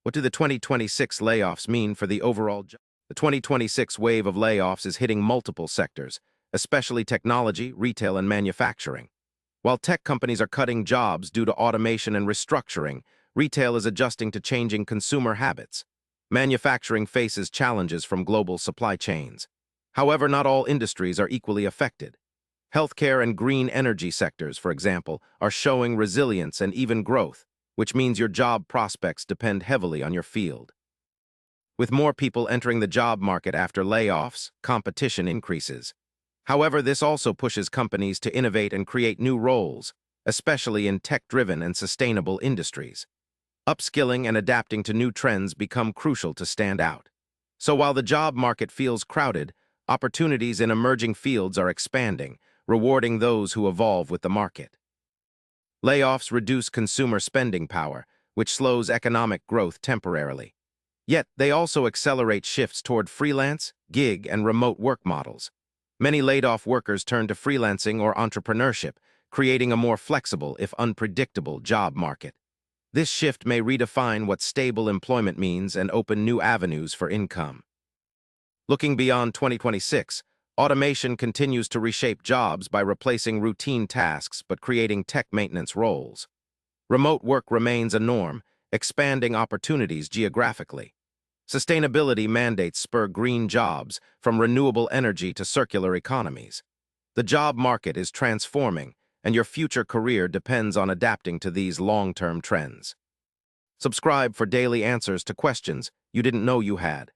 What do the 2026 layoffs mean for the overall job? The 2026 wave of layoffs is hitting multiple sectors, especially technology, retail, and manufacturing. While tech companies are cutting jobs due to automation and restructuring, retail is adjusting to changing consumer habits. Manufacturing faces challenges from global supply chains. However, not all industries are equally affected. Healthcare and green energy sectors, for example, are showing resilience and even growth, which means your job prospects depend heavily on your field. With more people entering the job market after layoffs, competition increases. However, this also pushes companies to innovate and create new roles, especially in tech-driven and sustainable industries. Upskilling and adapting to new trends become crucial to stand out. So while the job market feels crowded, opportunities in emerging fields are expanding, rewarding those who evolve with the market. Layoffs reduce consumer spending power, which slows economic growth temporarily. Yet, they also accelerate shifts toward freelance, gig, and remote work models. Many laid-off workers turn to freelancing or entrepreneurship, creating a more flexible, if unpredictable, job market. This shift may redefine what stable employment means and open new avenues for income. Looking beyond 2026, automation continues to reshape jobs by replacing routine tasks but creating tech maintenance roles. Remote work remains a norm, expanding opportunities geographically. Sustainability mandates spur green jobs, from renewable energy to circular economies. The job market is transforming, and your future career depends on adapting to these long-term trends. Subscribe for daily answers to questions you didn't know you had.